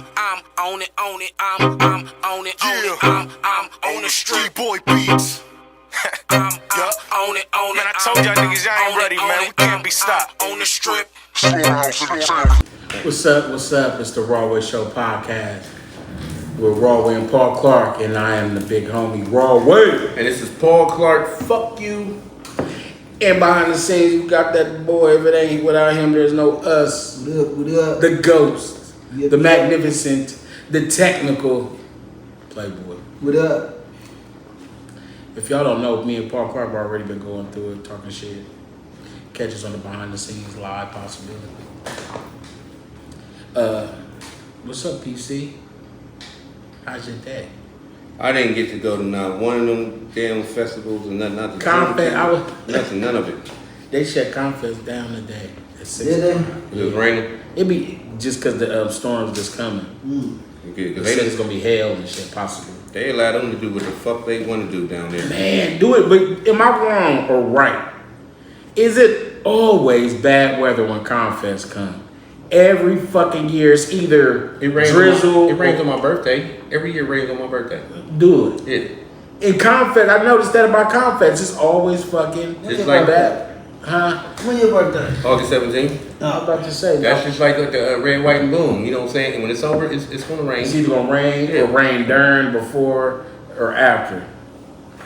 I'm on it, I'm on it, I'm on the street boy beats. I'm on it, man. I told y'all niggas y'all ain't ready, man. We can't be stopped. On the strip. What's up? It's the Rawway Show podcast with Rawway and Paul Clark, and I am the big homie Rawway. And this is Paul Clark. Fuck you. And behind the scenes, we got that boy. If it ain't without him, there's no us. What up? The ghost, the magnificent, the technical playboy. What up? If y'all don't know, me and Paul Clark have already been going through it, talking shit. Catch us on the behind the scenes live possibility. What's up, PC? How's your day? I didn't get to go to not one of them damn festivals and nothing. Confest, none of it. They shut Confest down today at 6 Did they? o'clock. It was raining. It be just because the storms just coming. Good, They cause said it's gonna be hail and shit possible. they allowed them to do what the fuck they want to do down there. Man, do it. But am I wrong or right? Is it always bad weather when Confest come? Every fucking year it's either It rains drizzle. it rains on my birthday. Every year it rains on my birthday. Do it. Yeah. In Confest, I noticed that about Confest. It's always fucking Just like bad. Huh? When your birthday? August 17th. I was about to say That's just like the red, white, and boom. You know what I'm saying? And when it's over, it's gonna rain. it's either gonna rain or rain during, before, or after.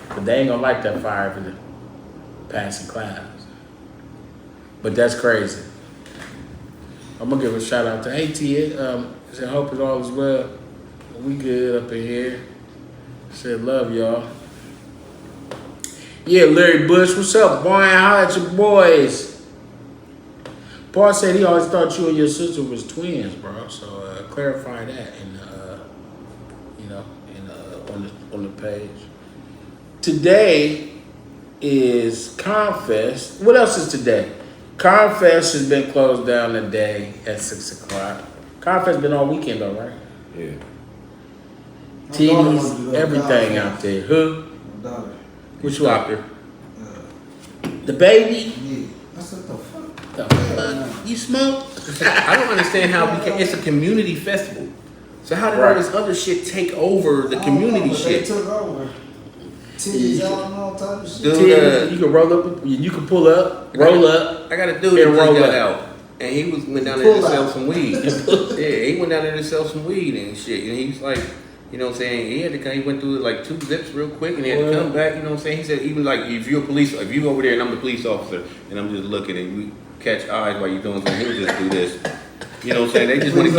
But they ain't gonna like that fire for the passing clouds. But that's crazy. I'm gonna give a shout out to AT. I hope it all is well. We good up in here. Said love y'all. Yeah, Larry Bush, what's up, boy? How at your boys? Paul said he always thought you and your sister was twins, bro. So clarify that on the page. Today is Confest. What else is today? Confest has been closed down today at 6 o'clock. Confest been all weekend though, right? Yeah. TVs, everything out there. Who? My daughter. Which one? Doctor. The baby? Yeah. I said, the fuck? The fuck? You smoke? I don't understand how it's a community festival. So how did all this other shit take over the community They shit? took over. Titties out and all type of shit. Dude, You can roll up, you can pull up, roll up. I got a dude that And just roll got up. out, and he went down there to Pull sell out. some weed. Yeah, he went down there to sell some weed and shit. And he's like, you know what I'm saying? He went through like 2 zips real quick, and he had to come back. You know what I'm saying? He said even like if you over there and I'm the police officer, and I'm just looking and we catch eyes while you're doing something, he'll just do this. You know what I'm saying? They just want to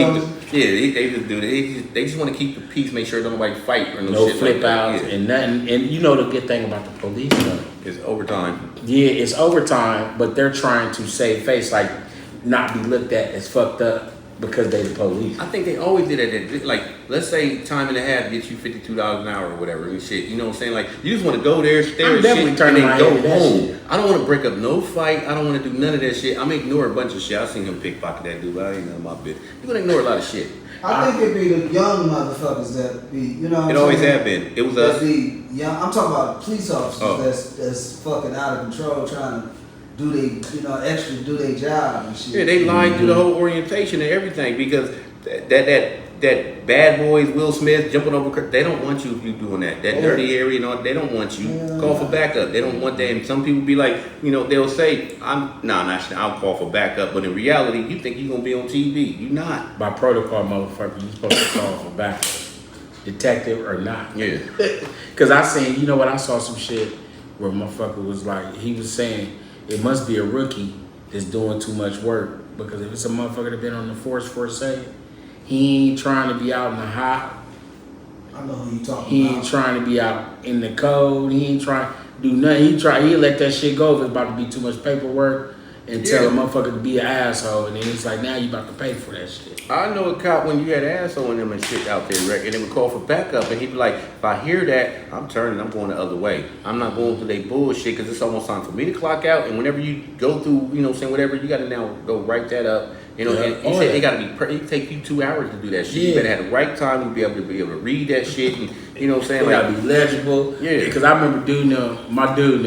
keep they just do that. They just want to keep the peace, make sure nobody fight or No shit flip like that. outs Yeah. and nothing. And you know the good thing about the police though. It's overtime. Yeah, it's overtime, but they're trying to save face, like not be looked at as fucked up because they the police. I think they always did it. Like, let's say time and a half gets you $52 an hour or whatever and shit. You know what I'm saying? Like, you just want to go there, stare I'm at definitely shit, and turning then my go head to that home. shit. I don't want to break up no fight. I don't want to do none of that shit. I'm ignore a bunch of shit. I seen him pickpocket that dude, but I ain't none of my bitch. You're gonna ignore a lot of shit. I think it be the young motherfuckers that be, you know what It I'm always saying? have been. It was That us. be young. I'm talking about police officers Oh. that's fucking out of control trying to do their job and shit. Yeah, they lied through the whole orientation and everything because that bad boys Will Smith jumping over. They don't want you if you doing that. That dirty area and all. They don't want you. Yeah. Call for backup. They don't want that. And some people be like, you know, they'll say, I'll call for backup. But in reality, you think you're gonna be on TV. You not. By protocol, motherfucker, you supposed to call for backup, detective or not. Yeah. Cause I seen, you know what? I saw some shit where motherfucker was like, he was saying it must be a rookie that's doing too much work because if it's a motherfucker that been on the force for a second, he ain't trying to be out in the hot. I know who you talking He about. ain't trying to be out in the cold. He ain't trying to do nothing. He'll let that shit go if it's about to be too much paperwork and tell a motherfucker to be an asshole. And then it's like, now you about to pay for that shit. I know a cop when you had asshole in them and shit out there, right? And they would call for backup, and he'd be like, if I hear that, I'm turning, I'm going the other way. I'm not going through their bullshit because it's almost time for me to clock out. And whenever you go through, you know what I'm saying, whatever, you got to now go write that up. You know, Yeah. and he said it got to be, it take you 2 hours to do that shit. Yeah. You better have the right time, you be able to read that shit, and you know what I'm saying? It gotta be legible. Yeah. Because I remember my dude,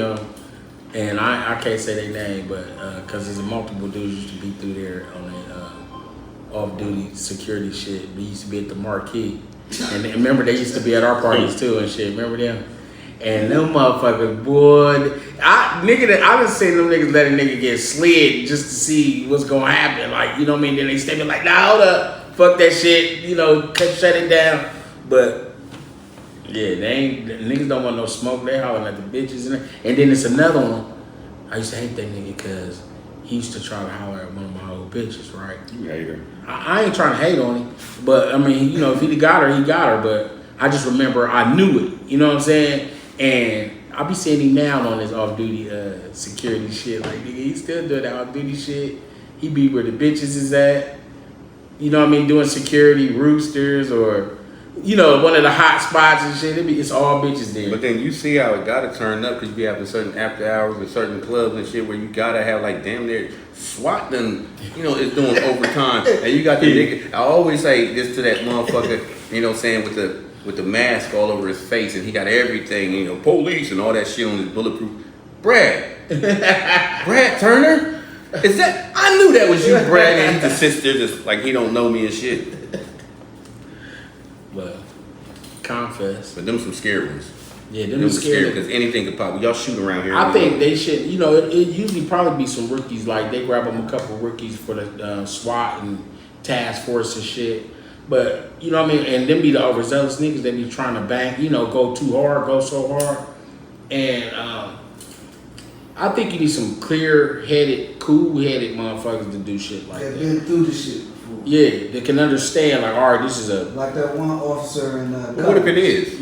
and I can't say their name, but because there's multiple dudes used to be through there on off-duty security shit. We used to be at the Marquee. And remember, they used to be at our parties too and shit. Remember them? And them motherfuckers, boy, I done seen them niggas let a nigga get slid just to see what's gonna happen. Like, you know what I mean? Then they step in like, nah, hold up, fuck that shit, you know, shut it down. But yeah, niggas don't want no smoke. They hollering at the bitches and then it's another one. I used to hate that nigga because he used to try to holler at one of my old bitches, right? You hate her. I ain't trying to hate on him, but I mean, you know, if he got her, he got her. But I just remember I knew it. You know what I'm saying? And I be seeing him now on his off-duty security shit. Like, nigga, he still doing that off-duty shit. He be where the bitches is at. You know what I mean? Doing security, Roosters, or, you know, one of the hot spots and shit. It's all bitches there. But then you see how it gotta turn up because you be having certain after hours and certain clubs and shit where you gotta have like damn near SWAT done, you know, is doing overtime. And you got the nigga. I always say this to that motherfucker, you know what I'm saying, with the mask all over his face and he got everything, you know, police and all that shit on his bulletproof. Brad Turner? Is that? I knew that was you, Brad, and he just sits there just like he don't know me and shit. But confess. But them some scary ones. Yeah, them scary because anything could pop. Y'all shoot around here. I think they should, you know, it usually probably be some rookies. Like they grab them a couple rookies for the SWAT and task force and shit. But you know what I mean, and them be the overzealous niggas. They be trying to bang, you know, go too hard, go so hard. And I think you need some clear-headed, cool-headed motherfuckers to do shit like that. They've been through this shit before. Yeah, they can understand. Like, all right, this is a Like that one officer in. What if it is?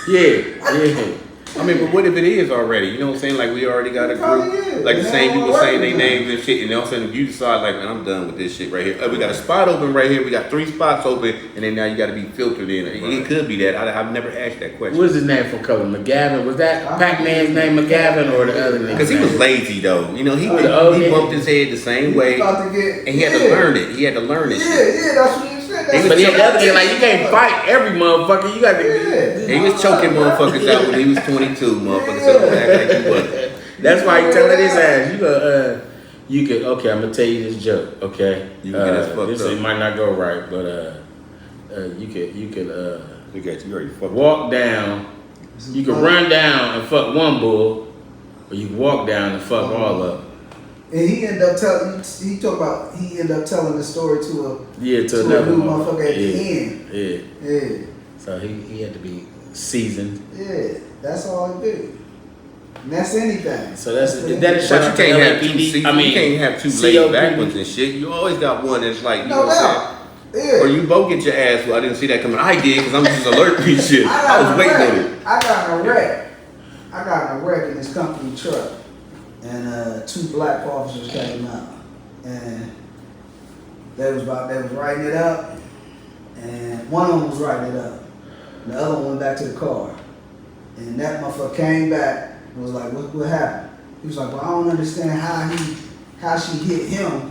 yeah. I mean, but what if it is already? You know what I'm saying? Like we already got a Probably group, is. like the And same they people all saying working their now. names and shit, and all of a sudden you decide like, man, I'm done with this shit right here. We got a spot open right here. We got 3 spots open, and then now you got to be filtered in. It could be that. I've never asked that question. What's his name from color? McGavin? Was that Pac-Man's name McGavin or the other nigga? Because he was lazy though. You know, he Oh, he yeah. bumped his head the same way, About to get, and he had to learn it. He had to learn it. Yeah, that's what you said. That's But then the other thing, like, you can't fight every motherfucker. You got to. He was choking motherfuckers out when he was 22, motherfuckers. So don't act like he wasn't. That's why he telling his ass, you could, okay, I'm gonna tell you this joke, okay? You can get us fucked this up. It might not go right, but you could Look at you already fucked walk down. You can run down and fuck one bull, or you can walk down and fuck all of them. And he ended up telling. He ended up telling the story to a Yeah, to to a another new one. motherfucker at the Yeah, end. yeah. Yeah, So he had to be seasoned. yeah, that's all he did. And that's anything. So that's what he that did. is But shout you out to can't have two. LAPD. See, I mean, you can't have two COPD. laid back ones and shit. You always got one that's like, you know No what I'm saying? doubt. Yeah. Or you both get your ass. Well, I didn't see that coming. I did because I'm just alert me shit. I got was in a waiting on wreck. it. I got in a wreck in this company truck, and 2 black officers came out, and they was writing it up, and one of them was writing it up, and the other one went back to the car, and that motherfucker came back and was like, "What happened?" He was like, "Well, I don't understand how she hit him,"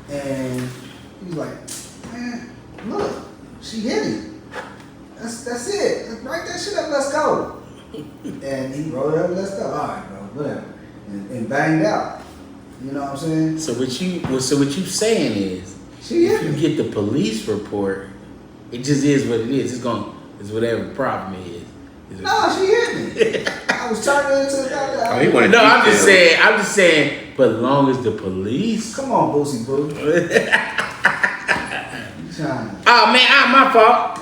and he was like, "Man, look, she hit him. That's it. Write that shit up. Let's go." And he wrote it up. Let's go. All right, bro. Whatever. And banged out. You know what I'm saying? So what you saying is, She if hit you me. get the police report, it just is what it is. It's whatever the problem is. No, she hit me. I was turning into the Oh, he wanted No, I'm details. just saying, but as long as the police. Come on, Boosie Boo. You trying to- Oh man, my fault.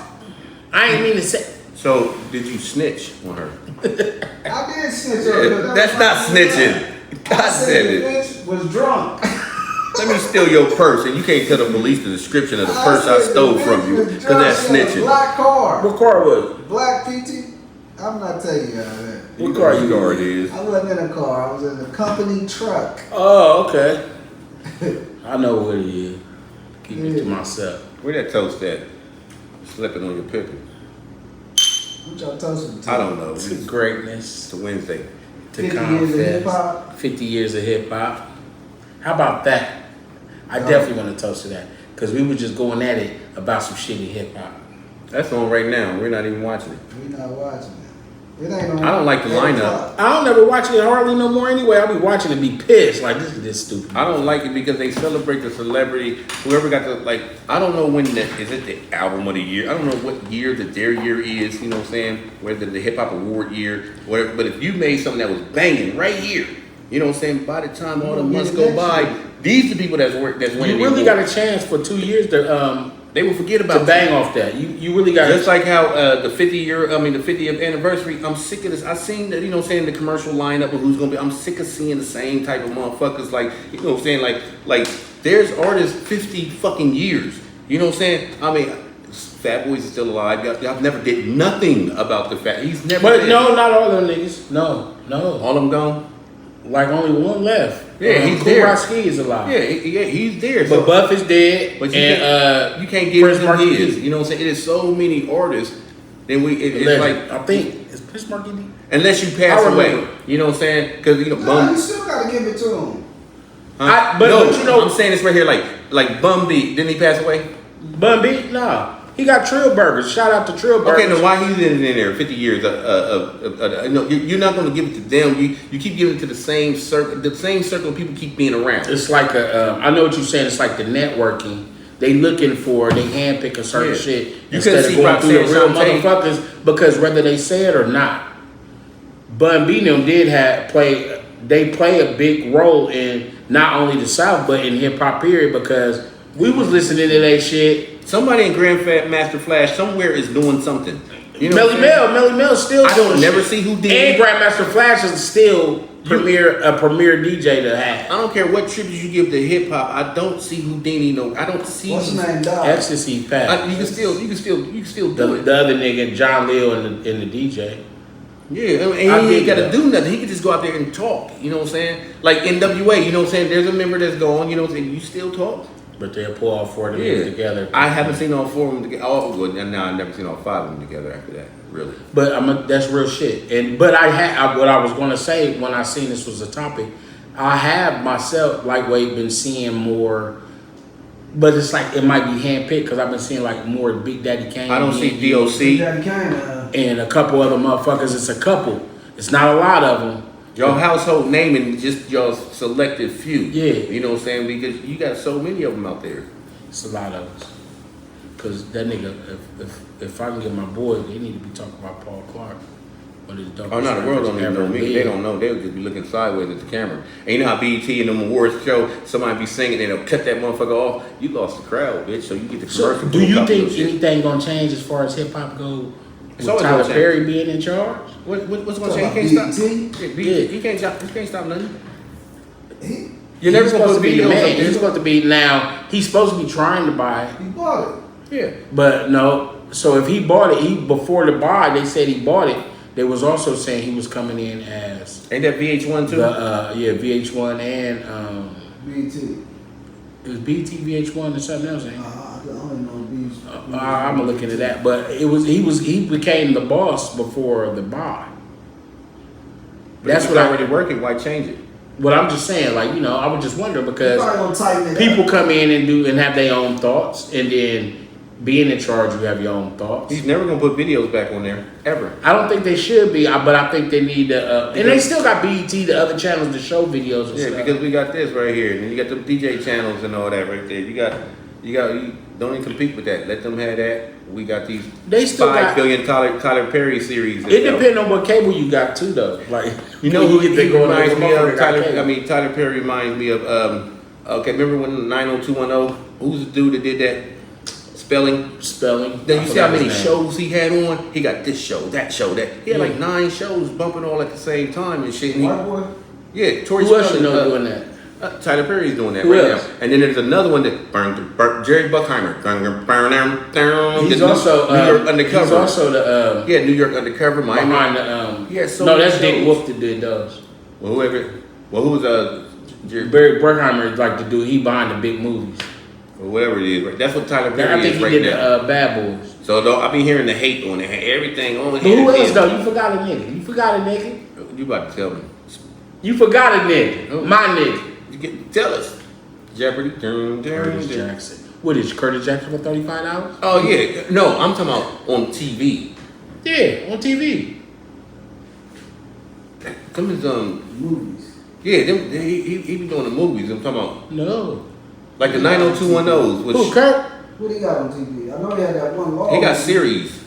I ain't mean to say. So, did you snitch on her? I did snitch on her. That's not snitching. I God said damn the it. bitch was drunk. Let me steal your purse, and you can't tell the police the description of the purse I said stole the from bitch you, was because drunk. that's She had a snitching. Black car. What car was it? Black PT. I'm not telling you all that. What car you car it is? I wasn't in a car. I was in a company truck. Oh, okay. I know what it is. Keep it to myself. Where that toast at? Slipping on your pippin. What y'all toasting to? I don't know. To It's greatness, a Wednesday. to 50 years of confess. hip-hop. 50 years of hip hop. How about that? I No. definitely want to toast to that because we were just going at it about some shitty hip hop. That's on right now. We're not even watching it. We not watching it. It ain't no. I don't like the 8 lineup. o'clock. I don't ever watch it hardly no more anyway. I'll be watching it and be pissed. Like, this is this stupid. I don't like it because they celebrate the celebrity, whoever got the, like, I don't know when is it the album of the year? I don't know what year that their year is, you know what I'm saying? Whether the hip hop award year, whatever. But if you made something that was banging right here, you know what I'm saying? By the time all the months go by, these are the people that's winning. You really got a chance for 2 years to they will forget about to bang off that. You really got just like how the 50th anniversary. I'm sick of this. I seen the, you know what I'm saying, the commercial lineup of who's gonna be. I'm sick of seeing the same type of motherfuckers. Like, you know what I'm saying, like there's artists 50 fucking years. You know what I'm saying? I mean, Fat Boys is still alive. Y'all never did nothing about the fact he's never. But dead. no, not all them niggas. No. All of them gone. Like only one left. Yeah, he's Kool there. Rock-Ski is alive. Yeah, he's there. But Buff is dead. But you and can't give Prince him Markie his. D. You know what I'm saying? It is so many artists. Then it's Legend. like, I think is Prince Markie D? unless you pass I away, remember. you know what I'm saying? Because you know, Nah, you still gotta give it to him. Huh? but no, you know- I'm saying this right here, like Bum B. Didn't he pass away? Bun B? Nah. He got Trill Burgers. Shout out to Trill Burgers. Okay, then why he's in there 50 years? No, you're not going to give it to them. You keep giving it to the same circle. The same circle of people keep being around. It's like I know what you're saying. It's like the networking. They looking for, they handpick a certain Yeah. shit You instead couldn't of see going through the Roxanne real Shante. motherfuckers, because whether they say it or not, Bun B them did play a big role in not only the South but in hip hop period, because we was listening to that shit. Somebody in Grandmaster Flash somewhere is doing something. You know what I'm saying? Melly Mel still. I don't doing never shit. see who did And it. Grandmaster Flash is still a premier DJ to have. I don't care what tribute you give to hip hop. I don't see Houdini. No, I don't see. What's his name, dog? Ecstasy Pat. You can still The, do it. the other nigga, John Lil and the DJ. Yeah, I and he dig ain't got to that. do nothing. He can just go out there and talk. You know what I'm saying? Like NWA. You know what I'm saying? There's a member that's gone. You know what I'm saying? You still talk. But they'll pull all four of them Yeah, together. I haven't seen all four of them together. I've never seen all five of them together after that. Really. But that's real shit. But what I was gonna say when I seen this was a topic, I have myself lightweight been seeing more, but it's like it might be handpicked because I've been seeing like more Big Daddy Kane. I don't see Big DOC. Daddy Kane, and a couple other motherfuckers. It's a couple. It's not a lot of them. Your household name and just your selected few. Yeah. You know what I'm saying? Because you got so many of them out there. It's a lot of us. Cause that nigga, if I can get my boy, they need to be talking about Paul Clark. But it's Oh no, the world don't even know me. They don't know. They'll just be looking sideways at the camera. And you know how BET and them awards show, somebody be singing and they'll cut that motherfucker off. You lost the crowd, bitch. So you get the commercial. So, do you copy think of shit. anything gonna change as far as hip hop go? It's With always Tyler gonna change. Perry being in charge? What's going to Talking change? He about can't stop. BET? Yeah, he can't stop. He can't stop nothing. He You're never He's supposed supposed to to be be the on man. something. He's supposed to be now. He's supposed to be trying to buy it, bought it. Yeah. but no. So if he bought it, before the buy, they said he bought it. They was also saying he was coming in as Ain't that VH1 too? VH1 and BET. it was BT VH1 and something else. Ain't it? I don't know these. I'm gonna look into that, but he became the boss before the buy. That's what already working. Why change it? What I'm just saying, like, you know, I was just wondering Probably because gonna tighten it people up. come in and have their own thoughts, and then being in charge, you have your own thoughts. He's never gonna put videos back on there ever. I don't think they should be, but I think they need to. And they still got BET, the other channels to show videos and Yeah, stuff. because we got this right here, and then you got the DJ channels and all that right there. You don't even compete with that. Let them have that. We got these They still 5 got- billion Tyler Perry series. It depends on what cable you got too, though. Like, You know who he reminds me of? Tyler. Tyler Perry reminds me of. Okay, remember when 90210? Who's the dude that did that spelling? Spelling. Then I you see how forgot many his name. shows he had on? He got this show, that show, that. He had like Yeah. 9 shows bumping all at the same time and shit. And White boy. yeah, Tori Who else you Spelling, know doing that? Tyler Perry's doing that Who right else? now. And then there's another one that Jerry Buckheimer. He's The also New York Undercover. He's also the Yeah, New York Undercover, Miami. behind the Yeah, so no, many that's Dick shows. Wolf that did those. Well, who was Jerry, Barry Bruckheimer is like the dude. He behind the big movies. or whatever it is. Right? That's what Tyler I Perry think is he right did now. the Bad Boys. So though, I be hearing the hate on it, everything on But who here. else though? You forgot a nigga. You forgot a nigga. You about to tell me? You forgot a nigga. Who? My nigga. Tell us. Jeopardy. Curtis Jackson. What is Curtis Jackson for $35? Oh yeah, no, I'm talking about on TV. Yeah, on TV. Some of his Movies. yeah, he be doing the movies. I'm talking about No. like the 90210s. Which Who, Kirk? What he got on TV? I know he had that one law. he got series.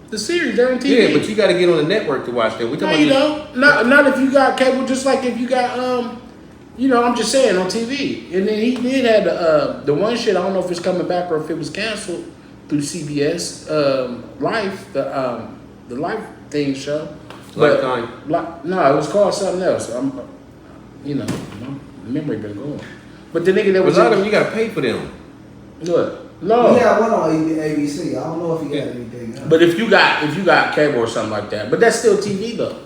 The series, they're on TV. Yeah, but you got to get on the network to watch them. We No, talking you about don't. Not if you got cable. Just like if you got I'm just saying on TV. And then he did have the one shit. I don't know if it's coming back or if it was canceled through CBS Life, the Life thing show. But, Lifetime. no, it was called something else. My memory been going. But the nigga that But was a lot of them you got to pay for them. what? No. He had one on ABC. I don't know if he had anything else. But if you got cable or something like that, but that's still TV though.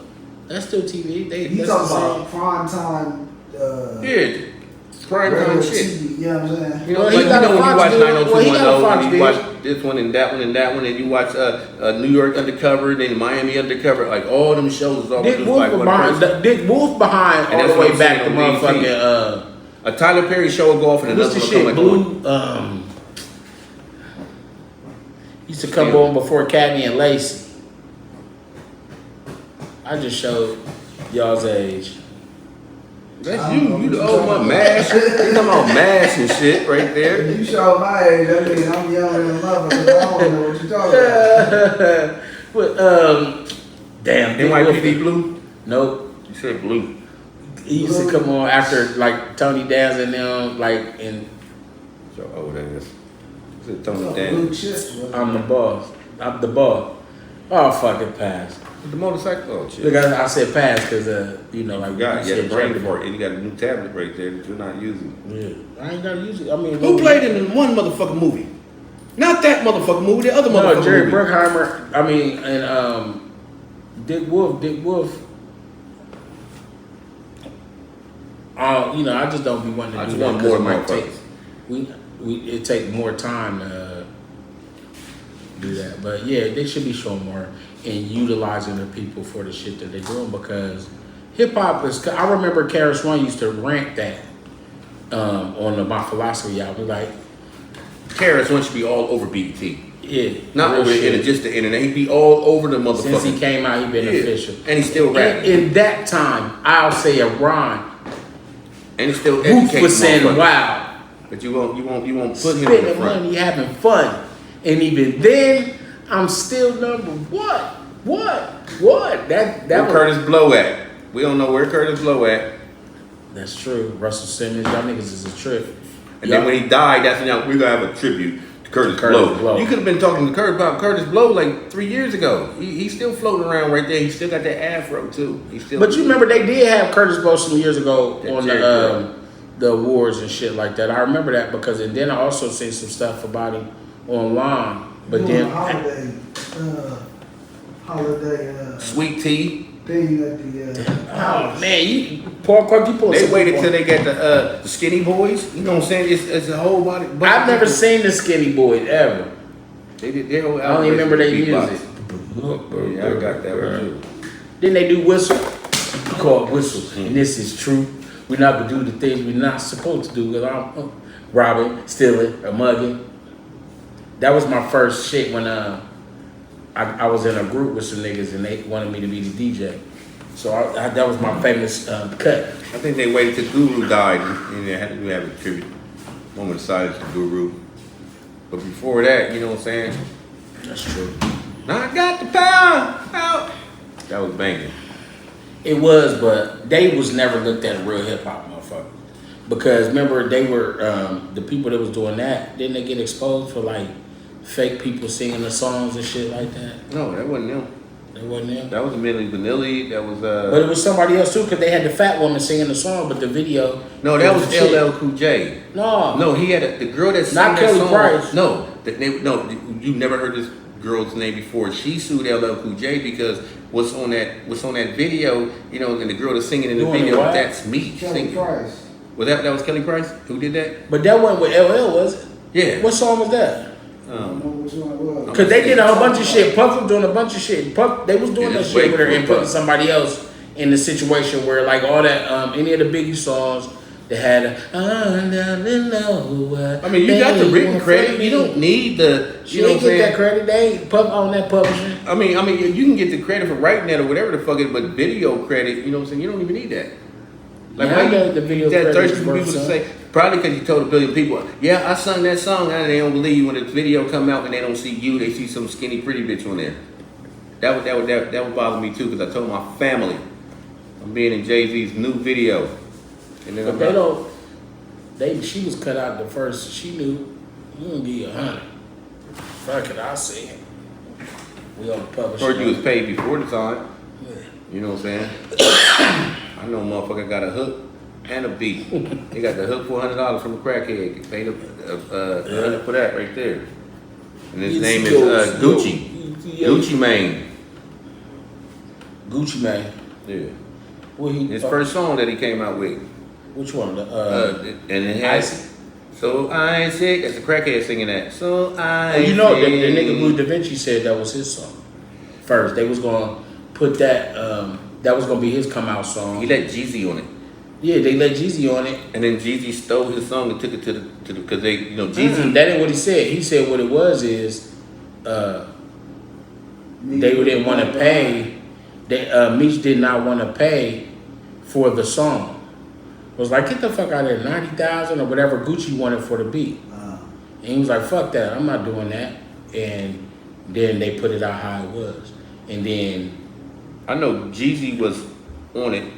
That's still TV. He That's talking the same. about prime time. Yeah, prime regular time shit. TV, you know what I'm saying? You know, Well, like he got a when you Fox watch deal. Well, he got a 90210, Fox and you deal. watch this one and that one and that one, and you watch New York Undercover, then Miami Undercover, like all them shows is all Dick produced Wolf by one behind. person. Dick Wolf behind And all that's the what way I'm back to saying on BET. motherfucking. A Tyler Perry show will go off and another What's the one will come shit? like on. Blue. Used to come on before Cadney and Lacey. I just showed y'all's age. That's you the old one, MASH. You talking about MASH and shit right there. If you show my age, I mean I'm younger than a mother because I don't know what you're talking about. But damn. Dick NYPD Wolf- Blue? Nope. You said blue. He used to come on after like Tony Danza and them, like in So old ass. You said Tony Blue Dan. chips, wasn't I'm the boss. I'm the boss. Oh fucking pass. The motorcycle. Oh shit. Look, I said pass because like You had a said brain Jeopardy. fart and you got a new tablet right there that you're not using. Yeah, I ain't gotta use it. I mean, Who played in one motherfucking movie? Not that motherfucking movie, the other motherfucking No, Jerry movie. Bruckheimer. I mean, and Dick Wolf. I just don't be wanting I to just do that want because more it might motherfuckers. take. It take more time to do that. But yeah, they should be showing more and utilizing the people for the shit that they're doing because hip hop is. I remember Karis One used to rant that on the My Philosophy album, like Karis One should be all over BET. yeah, Not real over the shit. internet, just the internet. He'd be all over the motherfucker. Since he came out, he been official. And he's still rapping. In that time, I'll say a rhyme. And he's still Roof educating was saying, motherfuckers. "Wow, But you won't put him in the spending front. money, having fun," and even then, I'm still number what? That Where was, Curtis Blow at? We don't know where Curtis Blow at. That's true. Russell Simmons, y'all niggas is a trip. And then when he died, that's when we're gonna have a tribute to Curtis Blow. You could have been talking to Curtis about Curtis Blow like 3 years ago. He's still floating around right there. He still got that afro too. He's still. But you remember they did have Curtis Blow some years ago That on Jerry Curl. the awards and shit like that. I remember that because and then I also seen some stuff about him online. But you? then Holiday Sweet Tea. thing at the oh man, you Paul Clark, you pulled They some waited people till they got the skinny boys. You know what I'm saying? It's a whole body. on. I've never seen the Skinny Boys ever. They did their whole I don't even remember their beatbox. music. Yeah, I got that one too. Then they do Whistle. We call it Whistle. And this is true. We're not gonna do the things we're not supposed to do because I'm robbing, stealing, or mugging. That was my first shit when I was in a group with some niggas and they wanted me to be the DJ. So that was my famous cut. I think they waited till Guru died and they had to have a tribute. Moment of silence to Guru. But before that, you know what I'm saying? That's true. I got the power out. That was banging. It was, but they was never looked at a real hip hop motherfucker. Because remember, they were the people that was doing that. Didn't they get exposed for like fake people singing the songs and shit like that? No, that wasn't them. That wasn't them. That was Milli Vanilli. That was But it was somebody else too, because they had the fat woman singing the song, but the video. no, that was shit. LL Cool J. No, He had the girl that sang Not that Kelly song. Price. No, you never heard this girl's name before. She sued LL Cool J because what's on that video, you know, and the girl that's singing in the Doing video, what? that's me Kelly singing. Price. Was that was Kelly Price who did that? But that wasn't with LL, was it? Yeah. What song was that? I don't know which one it was. Because they did a whole bunch of shit. Puff was doing a bunch of shit. Puff, they was doing Yeah, that just shit with her wait and for putting Puff. somebody else in the situation where like all that, any of the Biggie songs They had a, I mean, you got the written credit. You don't need the. You ain't get that credit. They ain't on that publishing. I mean, you can get the credit for writing that or whatever the fuck it, but video credit, you know what I'm saying? You don't even need that. Like, Yeah, I know the video that credit thirsty is for worth people to something. say, probably because you told a billion people, yeah, I sung that song, and they don't believe you when the video come out and they don't see you, they see some skinny pretty bitch on there. That would bother me too, because I told my family I'm being in Jay-Z's new video, and then But I'm they not. don't. She was cut out the first. She knew we gonna give you 100. Fuck it, I'll see it. We on the publish. Heard you was paid before the time. Yeah. You know what I'm saying? I know a motherfucker got a hook and a beat. He got the hook for $100 from a crackhead. Get paid $100 for that right there. And his name is Gucci. Gucci Mane. Gucci Mane. Yeah. What he? His first song that he came out with. Which one? And it has Icy? So Isaac. That's the crackhead singing that. So Oh, Isaac. you know, the nigga Blue Da Vinci said that was his song. First, they was gonna put that. That was gonna be his come out song. He let Jeezy on it. Yeah, they let Jeezy on it. And then Jeezy stole his song and took it to the because they, you know, Jeezy. That ain't what he said. He said what it was is they didn't want to pay. Meech did not want to pay for the song. It was like, get the fuck out of there, 90,000 or whatever Gucci wanted for the beat. And he was like, fuck that, I'm not doing that. And then they put it out how it was. And then I know Jeezy was on it.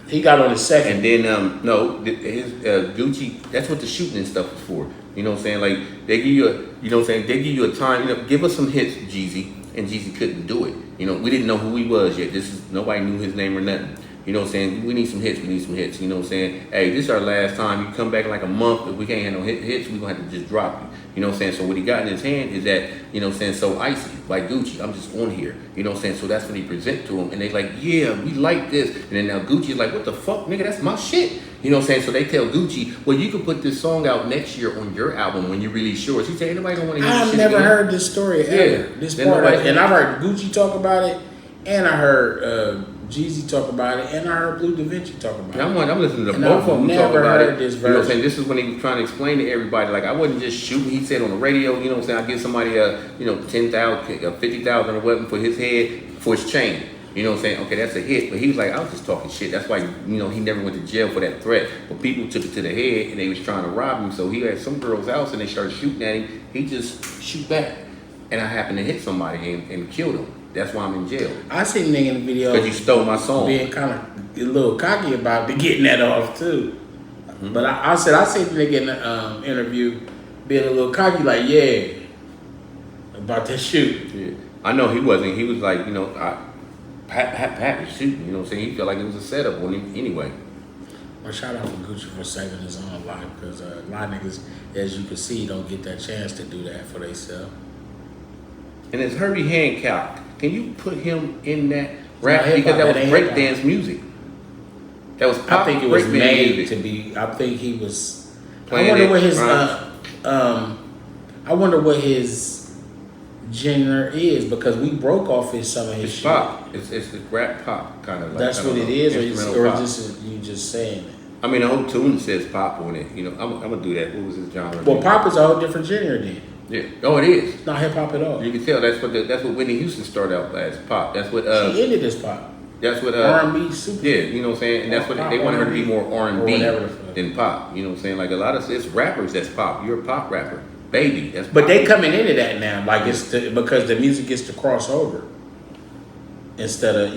he got on the second. And then his Gucci, that's what the shooting and stuff is for. You know what I'm saying? Like they give you they give you a time, give us some hits, Jeezy, and Jeezy couldn't do it. You know, we didn't know who he was yet. Nobody knew his name or nothing. You know what I'm saying? We need some hits, You know what I'm saying? Hey, this is our last time. You come back in like a month, if we can't have no hits, we're gonna have to just drop you. You know what I'm saying? So what he got in his hand is that, you know what I'm saying, So Icy by Gucci. I'm just on here. You know what I'm saying? So that's what he present to him. And they like, yeah, we like this. And then now Gucci's like, what the fuck, nigga? That's my shit. You know what I'm saying? So they tell Gucci, well, you could put this song out next year on your album when you release yours. He said, anybody don't want to hear this I've shit never again. heard this story ever. Yeah. This Then part of nobody- it. And I heard Gucci talk about it, and I heard Jeezy talk about it, and I heard Blue Da Vinci talk about Yeah, it. I'm listening to And both I've of them talk never about heard it. this You know what I'm version. saying? This is when he was trying to explain to everybody, like, I wasn't just shooting. He said on the radio, you know what I'm saying, I give somebody 10,000, 50,000 or whatever for his head, for his chain. You know what I'm saying? Okay, that's a hit. But he was like, I was just talking shit. That's why, he never went to jail for that threat. But people took it to the head and they was trying to rob him. So he had some girl's house and they started shooting at him. He just shoot back. And I happened to hit somebody and killed him. That's why I'm in jail. I seen the nigga in the video Because you stole my song. being kind of a little cocky about getting that off too. But I seen the nigga in the interview being a little cocky, like, yeah, about that shoot. Yeah. I know he wasn't. He was like, Pat was shooting, you know what I'm saying? He felt like it was a setup on him anyway. Well, shout out to Gucci for saving his own life, because a lot of niggas, as you can see, don't get that chance to do that for themselves. And it's Herbie Hancock. Can you put him in that rap? not hip-hop, Because that was that ain't breakdance music. That was pop I think it was breakdance made music. to be. I think he was. Playing I wonder it, what his. right. I wonder what his genre is, because we broke off some of his It's shit. pop. It's rap pop kind of like. That's I don't what it know, is, instrumental or pop. just you just saying it. I mean, the whole tune says pop on it. You know, I'm gonna do that. What was his genre? Well, pop is a whole different genre then. Yeah. Oh, it is. It's not hip hop at all. You can tell that's what Whitney Houston started out as pop. That's what She ended this pop. that's what R&B super. Yeah, you know what I'm saying? And that's what Pop they wanted her to be R&B, more or R&B whatever the fuck. than pop. You know what I'm saying? Like a lot of it's rappers that's pop. You're a pop rapper. Baby, that's But pop. they coming into that now, like because the music gets to cross over instead of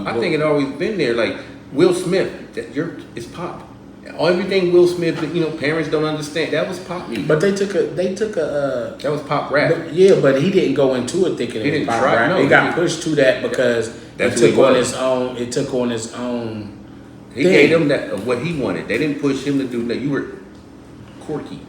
I think it always been there. Like Will Smith, it's pop. Everything Will Smith, parents don't understand. That was pop music. But they took a That was pop rap. but he didn't go into it thinking He it was didn't pop try- rap. no, It he got didn't. pushed to that because That's it who he took on was. its own. It took on its own. He thing. gave them that of what he wanted. They didn't push him to do that. You were quirky.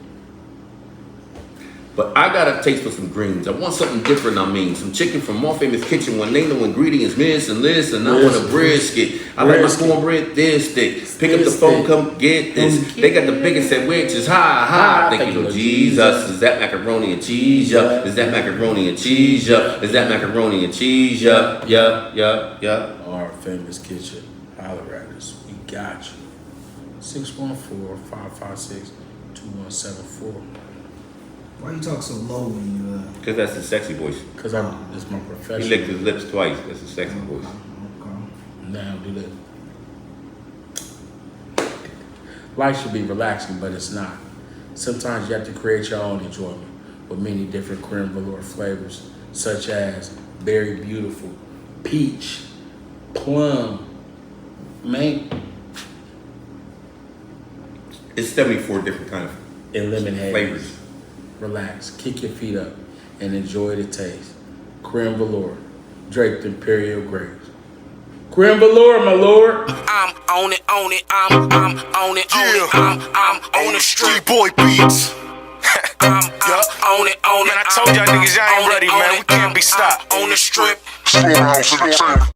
But I got a taste for some greens. I want something different, some chicken from More Famous Kitchen. One name, no ingredients, this, and I want a brisket. I like my Brisket. cornbread this thick. Pick up the This phone, thick. come get this. They got the biggest sandwiches, ha. Thank you, Lord Jesus. Is that macaroni and cheese? Yeah. Is that macaroni and cheese? Yeah. Is that macaroni and cheese? Yeah. Our Famous Kitchen, holler at us. We got you. 614-556-2174. Why you talk so low when you Because that's the sexy voice. Because it's my He profession. licked his lips twice. That's the sexy voice. Okay. Now do that. Life should be relaxing, but it's not. Sometimes you have to create your own enjoyment with many different creme velour flavors, such as berry beautiful, peach, plum, mango, It's 74 different kind of and lemon haze. flavors. Relax, kick your feet up, and enjoy the taste. Creme velour, draped imperial grapes. Creme velour, my lord. I'm on it, on it, I'm on it, on it, I'm on the street boy beats. I'm on it, on it. Man, I told y'all niggas y'all ain't ready, man. We can't be stopped. On the strip. Storehouse Entertainment.